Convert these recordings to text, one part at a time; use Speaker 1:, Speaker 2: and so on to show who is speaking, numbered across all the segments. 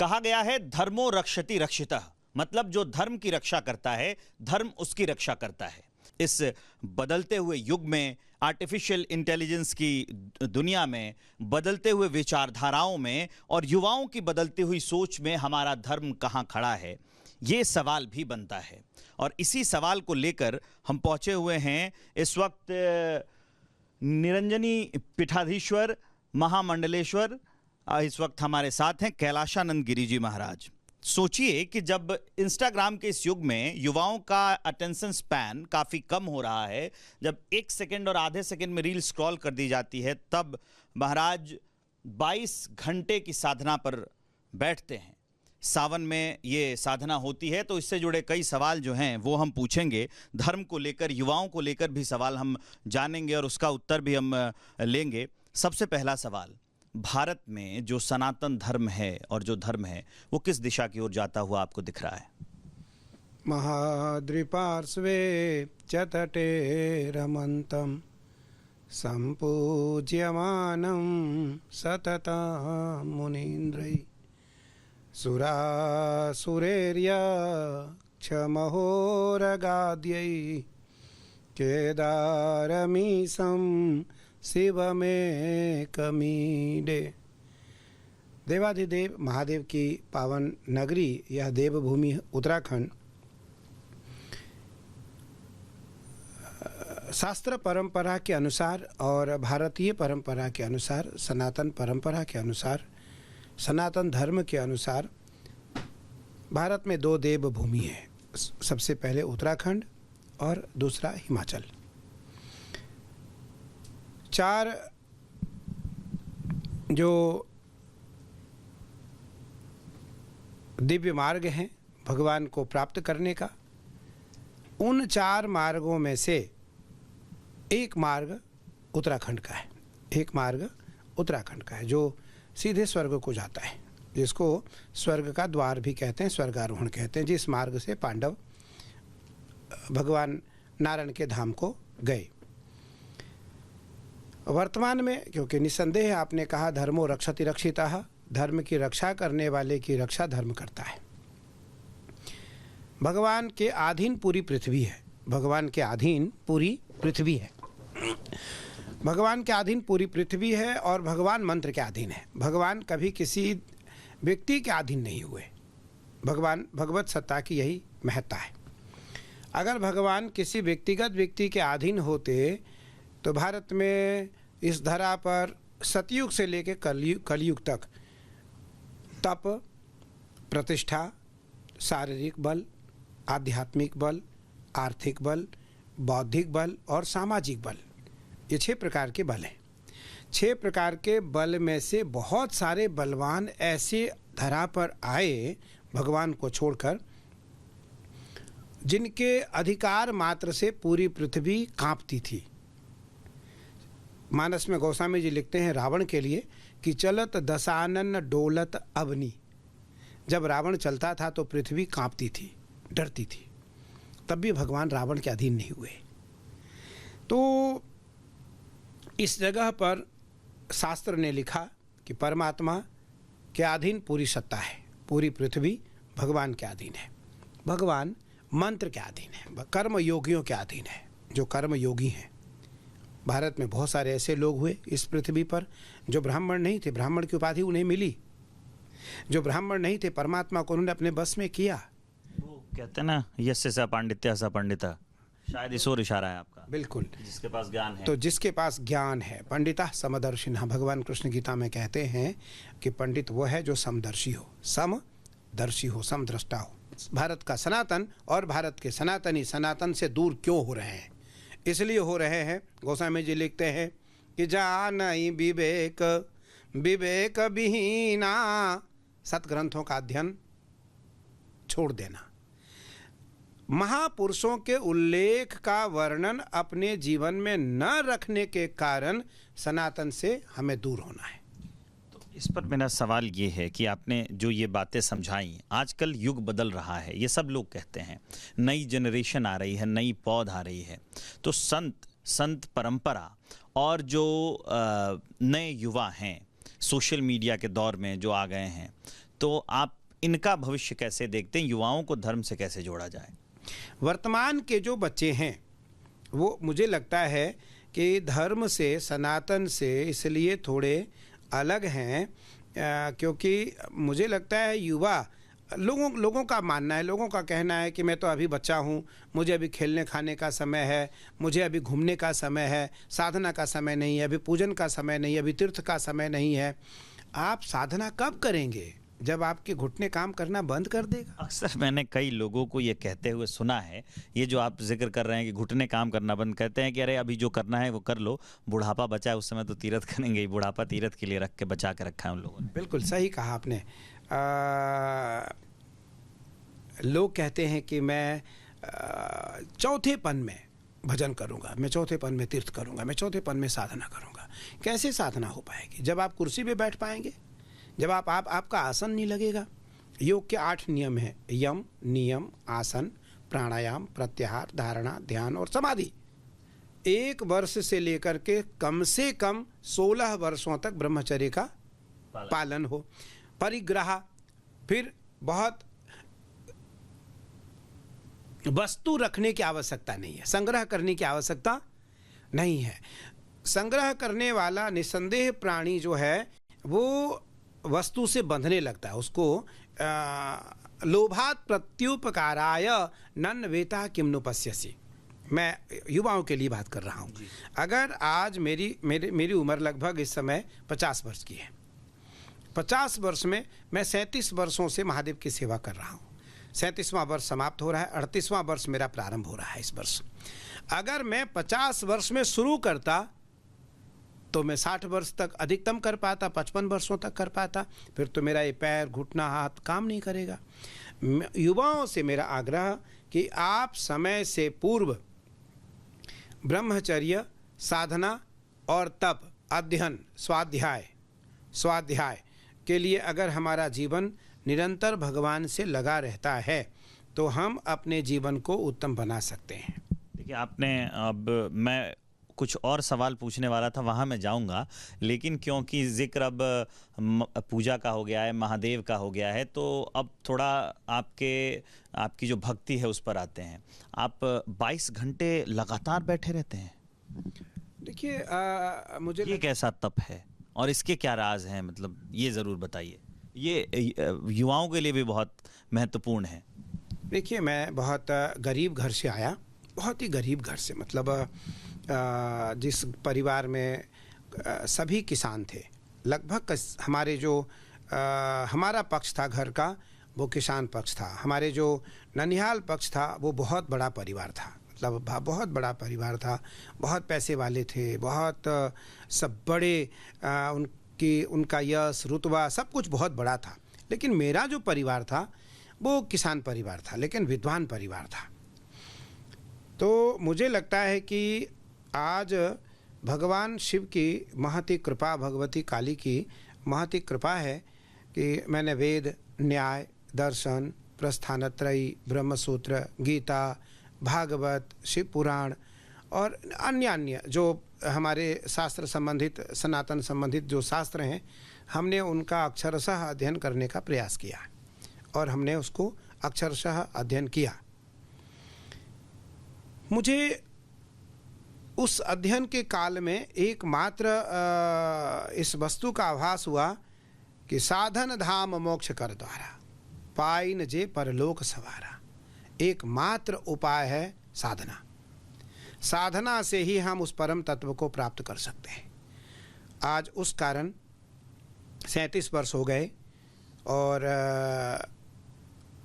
Speaker 1: कहा गया है धर्मो रक्षति रक्षितः, मतलब जो धर्म की रक्षा करता है धर्म उसकी रक्षा करता है। इस बदलते हुए युग में, आर्टिफिशियल इंटेलिजेंस की दुनिया में, बदलते हुए विचारधाराओं में और युवाओं की बदलती हुई सोच में हमारा धर्म कहाँ खड़ा है, ये सवाल भी बनता है। और इसी सवाल को लेकर हम पहुंचे हुए हैं इस वक्त निरंजनी पीठाधीश्वर महामंडलेश्वर इस वक्त हमारे साथ हैं कैलाशानंद गिरी जी महाराज। सोचिए कि जब इंस्टाग्राम के इस युग में युवाओं का अटेंशन स्पैन काफ़ी कम हो रहा है, जब 1 सेकंड और आधे सेकंड में रील स्क्रॉल कर दी जाती है, तब महाराज 22 घंटे की साधना पर बैठते हैं। सावन में ये साधना होती है, तो इससे जुड़े कई सवाल जो हैं वो हम पूछेंगे। धर्म को लेकर, युवाओं को लेकर भी सवाल हम जानेंगे और उसका उत्तर भी हम लेंगे। सबसे पहला सवाल, भारत में जो सनातन धर्म है और जो धर्म है वो किस दिशा की ओर जाता हुआ आपको दिख रहा है?
Speaker 2: महाद्रिपार्श्वे च तटे रमन्तं सम्पूज्यमानं सततं मुनीन्द्रैः सुरासुरेर्यक्षमहोरगाद्यैः केदारमीशं शिवमेकमीडे। देवाधिदेव महादेव की पावन नगरी, यह देवभूमि उत्तराखंड शास्त्र परंपरा के अनुसार और भारतीय परंपरा के अनुसार, सनातन परंपरा के अनुसार, सनातन धर्म के अनुसार भारत में 2 देवभूमि है। सबसे पहले उत्तराखंड और दूसरा हिमाचल। 4 जो दिव्य मार्ग हैं भगवान को प्राप्त करने का, उन 4 मार्गों में से एक मार्ग उत्तराखंड का है। एक मार्ग उत्तराखंड का है जो सीधे स्वर्ग को जाता है, जिसको स्वर्ग का द्वार भी कहते हैं, स्वर्गारोहण कहते हैं। जिस मार्ग से पांडव भगवान नारायण के धाम को गए। वर्तमान में, क्योंकि निस्संदेह आपने कहा धर्मो रक्षति रक्षितः, धर्म की रक्षा करने वाले की रक्षा धर्म करता है। भगवान के अधीन पूरी पृथ्वी है। भगवान के अधीन पूरी पृथ्वी है। भगवान के अधीन पूरी पृथ्वी है और भगवान मंत्र के अधीन है। भगवान कभी किसी व्यक्ति के अधीन नहीं हुए। भगवान भगवत सत्ता की यही महत्ता है। अगर भगवान किसी व्यक्तिगत व्यक्ति के अधीन होते तो भारत में इस धरा पर सतयुग से लेकर कलयुग तक तप, प्रतिष्ठा, शारीरिक बल, आध्यात्मिक बल, आर्थिक बल, बौद्धिक बल और सामाजिक बल, ये 6 प्रकार के बल हैं। 6 प्रकार के बल में से बहुत सारे बलवान ऐसे धरा पर आए भगवान को छोड़कर, जिनके अधिकार मात्र से पूरी पृथ्वी कांपती थी। मानस में गोस्वामी जी लिखते हैं रावण के लिए कि चलत दशानन डोलत अवनी। जब रावण चलता था तो पृथ्वी कांपती थी, डरती थी। तब भी भगवान रावण के अधीन नहीं हुए। तो इस जगह पर शास्त्र ने लिखा कि परमात्मा के अधीन पूरी सत्ता है, पूरी पृथ्वी भगवान के अधीन है। भगवान मंत्र के अधीन है, कर्म योगियों के अधीन है, जो कर्म योगी हैं। भारत में बहुत सारे ऐसे लोग हुए इस पृथ्वी पर जो ब्राह्मण नहीं थे, ब्राह्मण की उपाधि उन्हें मिली। जो ब्राह्मण नहीं थे, परमात्मा को उन्होंने अपने बस में किया।
Speaker 1: वो कहते हैं ना, यस्य स पांडित्य स पंडिता, शायद इस ओर इशारा है आपका।
Speaker 2: बिल्कुल,
Speaker 1: जिसके पास ज्ञान है।
Speaker 2: तो जिसके पास ज्ञान है, पंडिता समदर्शिनः, भगवान कृष्ण गीता में कहते हैं कि पंडित वो है जो समदर्शी हो, समदर्शी हो, समदृष्टा हो। भारत का सनातन और भारत के सनातनी सनातन से दूर क्यों हो रहे हैं? इसलिए हो रहे हैं, गोस्वामी जी लिखते हैं कि जानई विवेक विवेक विहीना, सतग्रंथों का अध्ययन छोड़ देना, महापुरुषों के उल्लेख का वर्णन अपने जीवन में न रखने के कारण सनातन से हमें दूर होना है।
Speaker 1: तो इस पर मेरा सवाल ये है कि आपने जो ये बातें समझाई, आजकल युग बदल रहा है, ये सब लोग कहते हैं, नई जनरेशन आ रही है, नई पौध आ रही है, तो संत परंपरा और जो नए युवा हैं सोशल मीडिया के दौर में जो आ गए हैं, तो आप इनका भविष्य कैसे देखते हैं? युवाओं को धर्म से कैसे जोड़ा जाए?
Speaker 2: वर्तमान के जो बच्चे हैं वो मुझे लगता है कि धर्म से, सनातन से इसलिए थोड़े अलग हैं क्योंकि मुझे लगता है युवा लोगों का मानना है, लोगों का कहना है कि मैं तो अभी बच्चा हूँ, मुझे अभी खेलने खाने का समय है, मुझे अभी घूमने का समय है, साधना का समय नहीं है, अभी पूजन का समय नहीं है, अभी तीर्थ का समय नहीं है। आप साधना कब करेंगे? जब आपके घुटने काम करना बंद कर देगा।
Speaker 1: अक्सर मैंने कई लोगों को ये कहते हुए सुना है, ये जो आप जिक्र कर रहे हैं कि घुटने काम करना बंद, कहते हैं कि अरे अभी जो करना है वो कर लो, बुढ़ापा बचा है उस समय तो तीर्थ करेंगे ही। बुढ़ापा तीर्थ के लिए रख के बचा के रखा है उन लोगों ने।
Speaker 2: बिल्कुल सही कहा आपने। लोग कहते हैं कि मैं चौथेपन में भजन करूंगा, मैं चौथेपन में तीर्थ करूंगा, मैं चौथेपन में साधना करूंगा। कैसे साधना हो पाएगी? जब आप कुर्सी पे बैठ पाएंगे, जब आपका आसन नहीं लगेगा। योग के 8 नियम हैं: यम, नियम, आसन, प्राणायाम, प्रत्याहार, धारणा, ध्यान और समाधि। 1 वर्ष से लेकर के कम से कम 16 वर्षों तक ब्रह्मचर्य का पालन हो। परिग्रह, फिर बहुत वस्तु रखने की आवश्यकता नहीं है, संग्रह करने की आवश्यकता नहीं है। संग्रह करने वाला निसंदेह प्राणी जो है वो वस्तु से बंधने लगता है, उसको लोभात प्रत्युपकाराय नन्वेता किम पश्यसि। मैं युवाओं के लिए बात कर रहा हूँ। अगर आज मेरी उम्र लगभग इस समय 50 वर्ष की है। 50 वर्ष में मैं 37 वर्षों से महादेव की सेवा कर रहा हूँ। 37वां वर्ष समाप्त हो रहा है, 38वां वर्ष मेरा प्रारंभ हो रहा है इस वर्ष। अगर मैं 50 वर्ष में शुरू करता तो मैं 60 वर्ष तक अधिकतम कर पाता, 55 वर्षों तक कर पाता। फिर तो मेरा ये पैर, घुटना, हाथ काम नहीं करेगा। युवाओं से मेरा आग्रह कि आप समय से पूर्व ब्रह्मचर्य, साधना और तप, अध्ययन, स्वाध्याय के लिए अगर हमारा जीवन निरंतर भगवान से लगा रहता है तो हम अपने जीवन को उत्तम बना सकते हैं।
Speaker 1: देखिए, आपने, अब मैं कुछ और सवाल पूछने वाला था, वहाँ मैं जाऊँगा, लेकिन क्योंकि जिक्र अब पूजा का हो गया है, महादेव का हो गया है, तो अब थोड़ा आपकी जो भक्ति है उस पर आते हैं। आप 22 घंटे लगातार बैठे रहते हैं।
Speaker 2: देखिए, मुझे
Speaker 1: ये कैसा तप है और इसके क्या राज हैं? मतलब ये ज़रूर बताइए, ये युवाओं के लिए भी बहुत महत्वपूर्ण है।
Speaker 2: देखिए, मैं बहुत गरीब घर से आया, बहुत ही गरीब घर से, मतलब जिस परिवार में सभी किसान थे। लगभग हमारे जो हमारा पक्ष था घर का वो किसान पक्ष था। हमारे जो ननिहाल पक्ष था वो बहुत बड़ा परिवार था, मतलब बहुत बड़ा परिवार था। बहुत पैसे वाले थे, बहुत सब बड़े, उनका यश, रुतबा सब कुछ बहुत बड़ा था। लेकिन मेरा जो परिवार था वो किसान परिवार था, लेकिन विद्वान परिवार था। तो मुझे लगता है कि आज भगवान शिव की महती कृपा, भगवती काली की महती कृपा है कि मैंने वेद, न्याय, दर्शन, प्रस्थानत्रयी, ब्रह्मसूत्र, गीता, भागवत, शिव पुराण और अन्य जो हमारे शास्त्र संबंधित, सनातन संबंधित जो शास्त्र हैं, हमने उनका अक्षरशः अध्ययन करने का प्रयास किया और हमने उसको अक्षरशः अध्ययन किया। मुझे उस अध्ययन के काल में एकमात्र इस वस्तु का आभास हुआ कि साधन धाम मोक्ष कर द्वारा, पाइन जे परलोक सवारा। एकमात्र उपाय है साधना। साधना से ही हम उस परम तत्व को प्राप्त कर सकते हैं। आज उस कारण 37 वर्ष हो गए और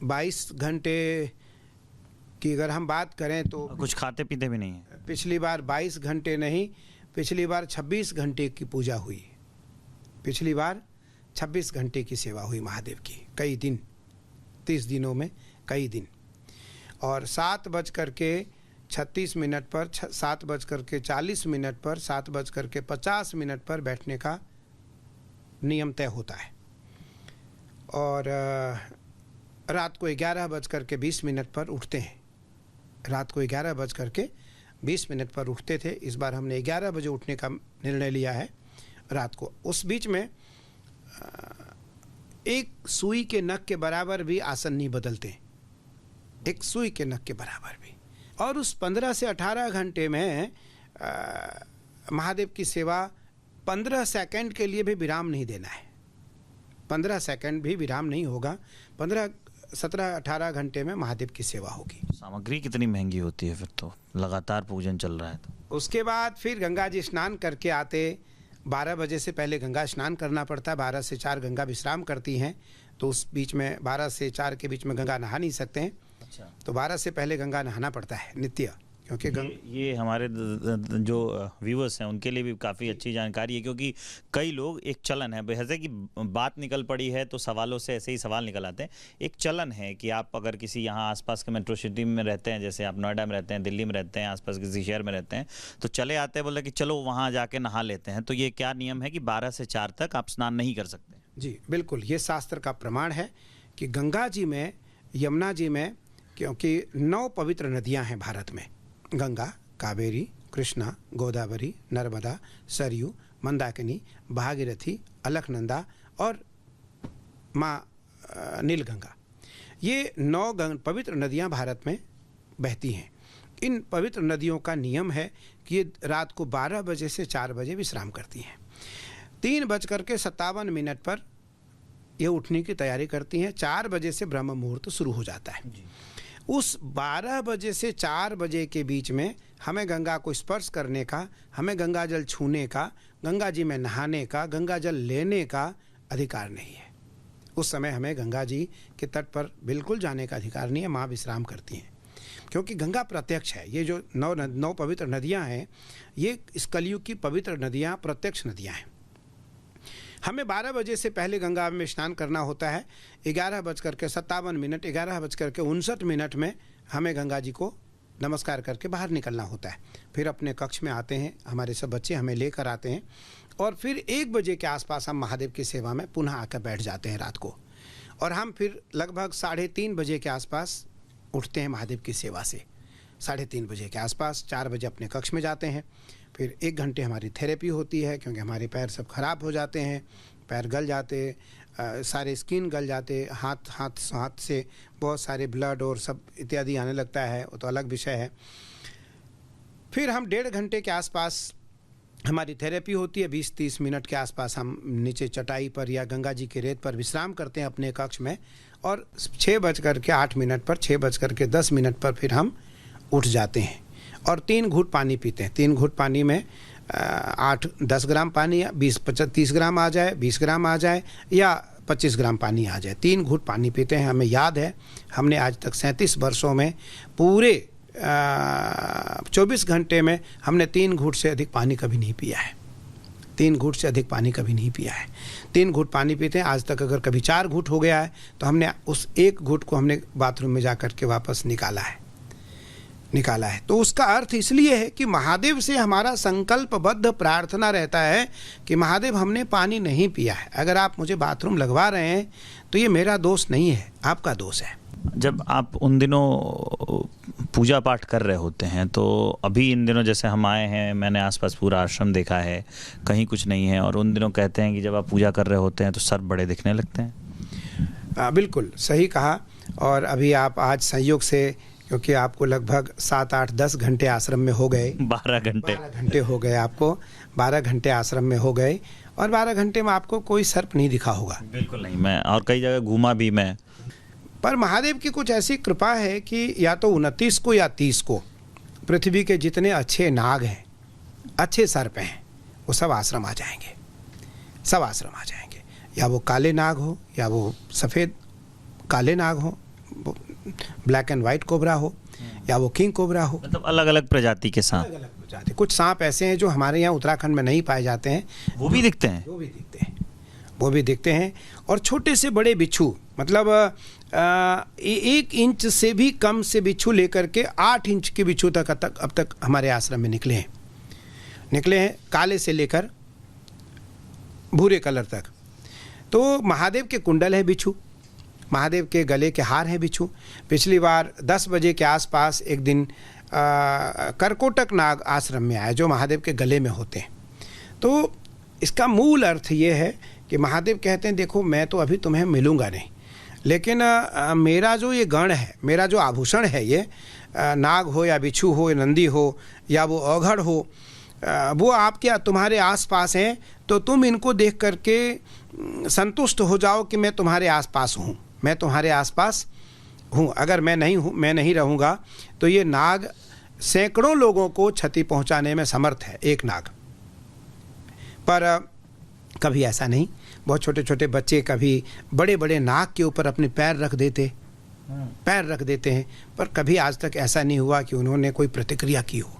Speaker 2: 22 घंटे की अगर हम बात करें तो
Speaker 1: कुछ खाते पीते भी नहीं है।
Speaker 2: पिछली बार 22 घंटे नहीं, पिछली बार 26 घंटे की पूजा हुई। पिछली बार 26 घंटे की सेवा हुई महादेव की, कई दिन, 30 दिनों में कई दिन। और 7:36 पर, 7:40 पर, 7:50 पर बैठने का नियम तय होता है। और रात को 11:20 पर उठते हैं। रात को 11:20 पर उठते थे। इस बार हमने 11 बजे उठने का निर्णय लिया है रात को। उस बीच में एक सुई के नख के बराबर भी आसन नहीं बदलते, एक सुई के नख के बराबर भी। और उस 15 से 18 घंटे में महादेव की सेवा 15 सेकंड के लिए भी विराम नहीं देना है। 15 सेकंड भी विराम नहीं होगा। 15, 17, 18 घंटे में महादेव की सेवा होगी।
Speaker 1: सामग्री कितनी महंगी होती है फिर तो, लगातार पूजन चल रहा है तो।
Speaker 2: उसके बाद फिर गंगा जी स्नान करके आते, 12 बजे से पहले गंगा स्नान करना पड़ता है। 12 से 4 गंगा विश्राम करती हैं, तो उस बीच में 12 से 4 के बीच में गंगा नहा नहीं सकते हैं।
Speaker 1: अच्छा।
Speaker 2: तो 12 से पहले गंगा नहाना पड़ता है नित्य, क्योंकि
Speaker 1: ये हमारे जो व्यूअर्स हैं उनके लिए भी काफ़ी अच्छी जानकारी है, क्योंकि कई लोग, एक चलन है, जैसे कि बात निकल पड़ी है तो सवालों से ऐसे ही सवाल निकल आते हैं। एक चलन है कि आप अगर किसी यहाँ आसपास के मेट्रो सिटी में रहते हैं, जैसे आप नोएडा में रहते हैं, दिल्ली में रहते हैं, आसपास किसी शहर में रहते हैं, तो चले आते हैं, बोले कि चलो वहाँ जाके नहा लेते हैं, तो ये क्या नियम है कि 12 से 4 तक आप स्नान नहीं कर सकते?
Speaker 2: जी बिल्कुल, ये शास्त्र का प्रमाण है कि गंगा जी में, यमुना जी में, क्योंकि 9 पवित्र नदियाँ हैं भारत में, गंगा, कावेरी, कृष्णा, गोदावरी, नर्मदा, सरयू, मंदाकिनी, भागीरथी, अलकनंदा और माँ नीलगंगा। ये 9 पवित्र नदियाँ भारत में बहती हैं। इन पवित्र नदियों का नियम है कि ये रात को 12 बजे से 4 बजे विश्राम करती हैं। 3:57 पर ये उठने की तैयारी करती हैं। 4 बजे से ब्रह्म मुहूर्त शुरू हो जाता है। उस 12 बजे से 4 बजे के बीच में हमें गंगा को स्पर्श करने का, हमें गंगा जल छूने का, गंगा जी में नहाने का, गंगा जल लेने का अधिकार नहीं है। उस समय हमें गंगा जी के तट पर बिल्कुल जाने का अधिकार नहीं है। माँ विश्राम करती हैं, क्योंकि गंगा प्रत्यक्ष है। ये जो 9 पवित्र नदियाँ हैं, ये इस कलयुग की पवित्र नदियाँ, प्रत्यक्ष नदियाँ हैं। हमें 12 बजे से पहले गंगा में स्नान करना होता है। 11:57, 11:59 में हमें गंगा जी को नमस्कार करके बाहर निकलना होता है। फिर अपने कक्ष में आते हैं, हमारे सब बच्चे हमें लेकर आते हैं, और फिर 1 बजे के आसपास हम महादेव की सेवा में पुनः आकर बैठ जाते हैं रात को। और हम फिर लगभग 3:30 बजे के आसपास उठते हैं महादेव की सेवा से। 3:30 बजे के आसपास 4 बजे अपने कक्ष में जाते हैं। फिर 1 घंटे हमारी थेरेपी होती है, क्योंकि हमारे पैर सब खराब हो जाते हैं, पैर गल जाते, सारे स्किन गल जाते, हाथ से बहुत सारे ब्लड और सब इत्यादि आने लगता है, वो तो अलग विषय है। फिर हम 1.5 घंटे के आसपास हमारी थेरेपी होती है। 20-30 मिनट के आसपास हम नीचे चटाई पर या गंगा जी के रेत पर विश्राम करते हैं अपने कक्ष में, और 6:08 पर, 6:10 पर फिर हम उठ जाते हैं और 3 घूंट पानी पीते हैं। 3 घूंट पानी में 8-10 ग्राम पानी या 20-30 ग्राम आ जाए, 20 ग्राम आ जाए या 25 ग्राम पानी आ जाए, 3 घूंट पानी पीते हैं। हमें याद है, हमने आज तक 37 वर्षों में पूरे 24 घंटे में हमने 3 घूंट से अधिक पानी कभी नहीं पिया है। 3 घूंट से अधिक पानी कभी नहीं पिया है। 3 घूंट पानी पीते हैं आज तक। अगर कभी 4 घूंट हो गया है तो हमने उस 1 घूंट को हमने बाथरूम में जा कर के वापस निकाला है। तो उसका अर्थ इसलिए है कि महादेव से हमारा संकल्पबद्ध प्रार्थना रहता है कि महादेव, हमने पानी नहीं पिया है, अगर आप मुझे बाथरूम लगवा रहे हैं तो ये मेरा दोष नहीं है, आपका दोष है।
Speaker 1: जब आप उन दिनों पूजा पाठ कर रहे होते हैं, तो अभी इन दिनों जैसे हम आए हैं, मैंने आसपास पूरा आश्रम देखा है, कहीं कुछ नहीं है, और उन दिनों कहते हैं कि जब आप पूजा कर रहे होते हैं तो सर बड़े दिखने लगते हैं।
Speaker 2: बिल्कुल सही कहा। और अभी आप आज संयोग से, क्योंकि आपको लगभग 7-8-10 घंटे आश्रम में हो गए,
Speaker 1: 12 घंटे
Speaker 2: हो गए, आपको 12 घंटे आश्रम में हो गए, और 12 घंटे में आपको कोई सर्प नहीं दिखा होगा।
Speaker 1: बिल्कुल नहीं। मैं और कई जगह घूमा भी मैं,
Speaker 2: पर महादेव की कुछ ऐसी कृपा है कि या तो 29 को या 30 को पृथ्वी के जितने अच्छे नाग हैं, अच्छे सर्प हैं, वो सब आश्रम आ जाएंगे, सब आश्रम आ जाएंगे। या वो काले नाग हो, या वो सफ़ेद काले नाग हो, ब्लैक एंड वाइट कोबरा हो, या वो किंग कोबरा हो,
Speaker 1: मतलब अलग अलग प्रजाति के सांप।
Speaker 2: अलग अलग प्रजाति। कुछ सांप ऐसे हैं जो हमारे यहाँ उत्तराखंड में नहीं पाए जाते हैं,
Speaker 1: वो भी दिखते हैं।
Speaker 2: वो भी दिखते हैं। और छोटे से बड़े बिच्छू, मतलब 1 इंच से भी कम से बिच्छू लेकर के 8 इंच के बिच्छू तक अब तक हमारे आश्रम में निकले हैं, काले से लेकर भूरे कलर तक। तो महादेव के कुंडल है बिच्छू, महादेव के गले के हार हैं बिच्छू। पिछली बार 10 बजे के आसपास एक दिन करकोटक नाग आश्रम में आए, जो महादेव के गले में होते हैं। तो इसका मूल अर्थ ये है कि महादेव कहते हैं देखो मैं तो अभी तुम्हें मिलूँगा नहीं, लेकिन मेरा जो ये गण है, मेरा जो आभूषण है, ये नाग हो या बिच्छू हो या नंदी हो या वो औघड़ हो, वो आपके तुम्हारे आसपास हैं, तो तुम इनको देख करके संतुष्ट हो जाओ कि मैं तुम्हारे आसपास हूँ, मैं तुम्हारे आसपास हूँ। अगर मैं नहीं रहूँगा तो ये नाग सैकड़ों लोगों को क्षति पहुँचाने में समर्थ है, एक नाग। पर कभी ऐसा नहीं, बहुत छोटे छोटे बच्चे कभी बड़े बड़े नाग के ऊपर अपने पैर रख देते हैं, पर कभी आज तक ऐसा नहीं हुआ कि उन्होंने कोई प्रतिक्रिया की हो,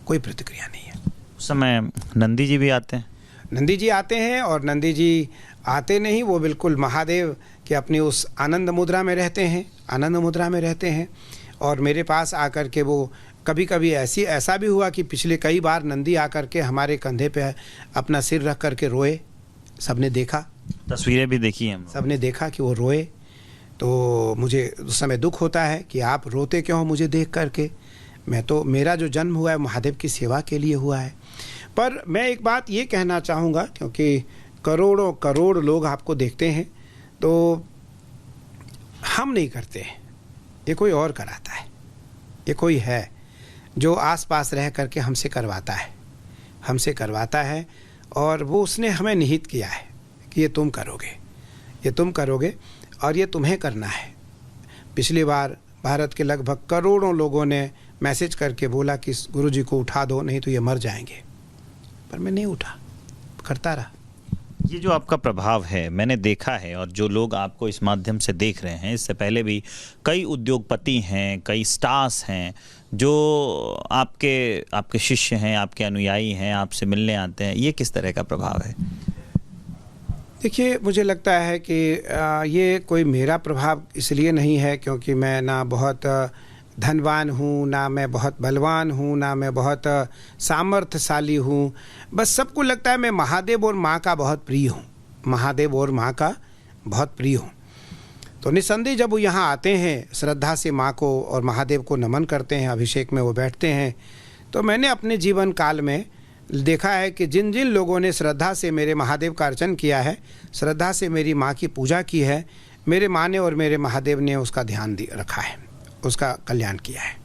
Speaker 2: कोई प्रतिक्रिया नहीं है।
Speaker 1: उस समय नंदी जी भी आते हैं?
Speaker 2: नंदी जी आते हैं, और नंदी जी आते नहीं, वो बिल्कुल महादेव के अपनी उस आनंद मुद्रा में रहते हैं। और मेरे पास आकर के वो कभी कभी ऐसा भी हुआ कि पिछले कई बार नंदी आकर के हमारे कंधे पे अपना सिर रख करके रोए। सबने देखा,
Speaker 1: तस्वीरें भी देखी हैं,
Speaker 2: सबने देखा कि वो रोए। तो मुझे उस समय दुख होता है कि आप रोते क्यों हो मुझे देख करके, मेरा जो जन्म हुआ है महादेव की सेवा के लिए हुआ है। पर मैं एक बात ये कहना चाहूँगा, क्योंकि करोड़ों करोड़ लोग आपको देखते हैं, तो हम नहीं करते, ये कोई और कराता है, ये कोई है जो आसपास रह करके हमसे करवाता है, और वो उसने हमें निहित किया है कि ये तुम करोगे और ये तुम्हें करना है। पिछली बार भारत के लगभग करोड़ों लोगों ने मैसेज करके बोला कि गुरुजी को उठा दो, नहीं तो ये मर जाएंगे, पर मैं नहीं उठा, करता रहा।
Speaker 1: ये जो आपका प्रभाव है मैंने देखा है, और जो लोग आपको इस माध्यम से देख रहे हैं, इससे पहले भी कई उद्योगपति हैं, कई स्टार्स हैं जो आपके शिष्य हैं, आपके अनुयायी हैं, आपसे मिलने आते हैं। ये किस तरह का प्रभाव है?
Speaker 2: देखिए, मुझे लगता है कि ये कोई मेरा प्रभाव इसलिए नहीं है क्योंकि मैं ना बहुत धनवान हूँ, ना मैं बहुत बलवान हूँ, ना मैं बहुत सामर्थ्यशाली हूँ। बस सबको लगता है मैं महादेव और माँ का बहुत प्रिय हूँ। तो निसंदेह जब वो यहाँ आते हैं, श्रद्धा से माँ को और महादेव को नमन करते हैं, अभिषेक में वो बैठते हैं, तो मैंने अपने जीवन काल में देखा है कि जिन जिन लोगों ने श्रद्धा से मेरे महादेव का अर्चन किया है, श्रद्धा से मेरी माँ की पूजा की है, मेरे माँ ने और मेरे महादेव ने उसका ध्यान रखा है, उसका कल्याण किया है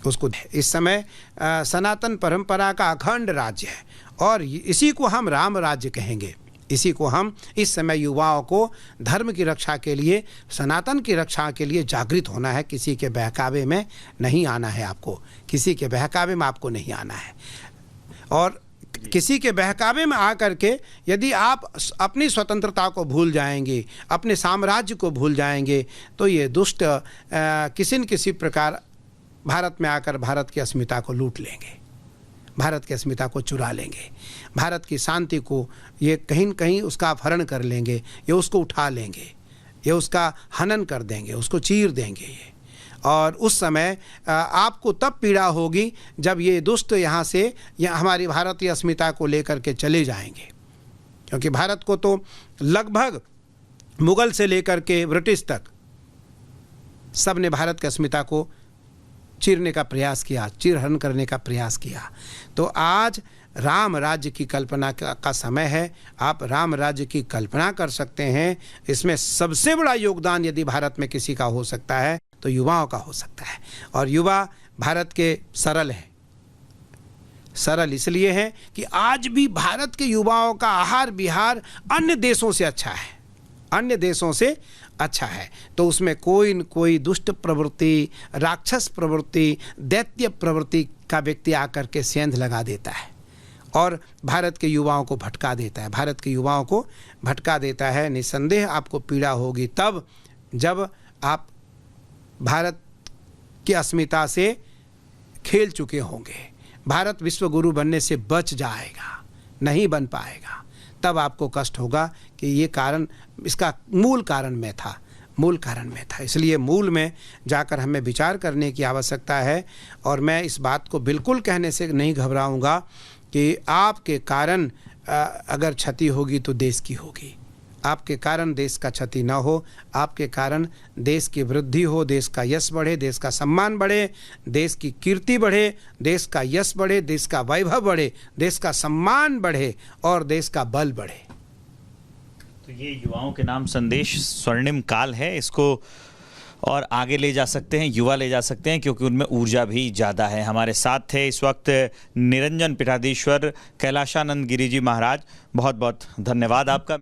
Speaker 2: उसको। इस समय सनातन परंपरा का अखंड राज्य है, और इसी को हम राम राज्य कहेंगे। इसी को हम इस समय युवाओं को धर्म की रक्षा के लिए, सनातन की रक्षा के लिए जागृत होना है। किसी के बहकावे में नहीं आना है आपको, किसी के बहकावे में आपको नहीं आना है। और किसी के बहकावे में आकर के यदि आप अपनी स्वतंत्रता को भूल जाएंगे, अपने साम्राज्य को भूल जाएंगे, तो ये दुष्ट किसी न किसी प्रकार भारत में आकर भारत की अस्मिता को लूट लेंगे, भारत की अस्मिता को चुरा लेंगे, भारत की शांति को ये कहीं न कहीं उसका अपहरण कर लेंगे, ये उसको उठा लेंगे, ये उसका हनन कर देंगे, उसको चीर देंगे ये। और उस समय आपको तब पीड़ा होगी जब ये दुष्ट यहाँ से हमारी भारतीय अस्मिता को लेकर के चले जाएंगे। क्योंकि भारत को तो लगभग मुगल से लेकर के ब्रिटिश तक सब ने भारत की अस्मिता को चीरने का प्रयास किया, चीरहरण करने का प्रयास किया। तो आज राम राज्य की कल्पना का समय है। आप राम राज्य की कल्पना कर सकते हैं। इसमें सबसे बड़ा योगदान यदि भारत में किसी का हो सकता है तो युवाओं का हो सकता है। और युवा भारत के सरल हैं। सरल इसलिए हैं कि आज भी भारत के युवाओं का आहार विहार अन्य देशों से अच्छा है, अन्य देशों से अच्छा है। तो उसमें कोई न कोई दुष्ट प्रवृत्ति, राक्षस प्रवृत्ति, दैत्य प्रवृत्ति का व्यक्ति आकर के सेंध लगा देता है और भारत के युवाओं को भटका देता है, भारत के युवाओं को भटका देता है। निसंदेह आपको पीड़ा होगी तब जब आप भारत की अस्मिता से खेल चुके होंगे। भारत विश्व गुरु बनने से बच जाएगा, नहीं बन पाएगा। तब आपको कष्ट होगा कि ये कारण, इसका मूल कारण मैं था, मूल कारण में था। इसलिए मूल में जाकर हमें विचार करने की आवश्यकता है। और मैं इस बात को बिल्कुल कहने से नहीं घबराऊंगा कि आपके कारण अगर क्षति होगी तो देश की होगी। आपके कारण देश का क्षति न हो, आपके कारण देश की वृद्धि हो, देश का यश बढ़े, देश का सम्मान बढ़े, देश की कीर्ति बढ़े, देश का यश बढ़े, देश का वैभव बढ़े, देश का सम्मान बढ़े और देश का बल बढ़े।
Speaker 1: तो ये युवाओं के नाम संदेश स्वर्णिम काल है, इसको और आगे ले जा सकते हैं, युवा ले जा सकते हैं, क्योंकि उनमें ऊर्जा भी ज़्यादा है। हमारे साथ थे इस वक्त निरंजन पीठाधीश्वर कैलाशानंद गिरी जी महाराज, बहुत बहुत धन्यवाद आपका।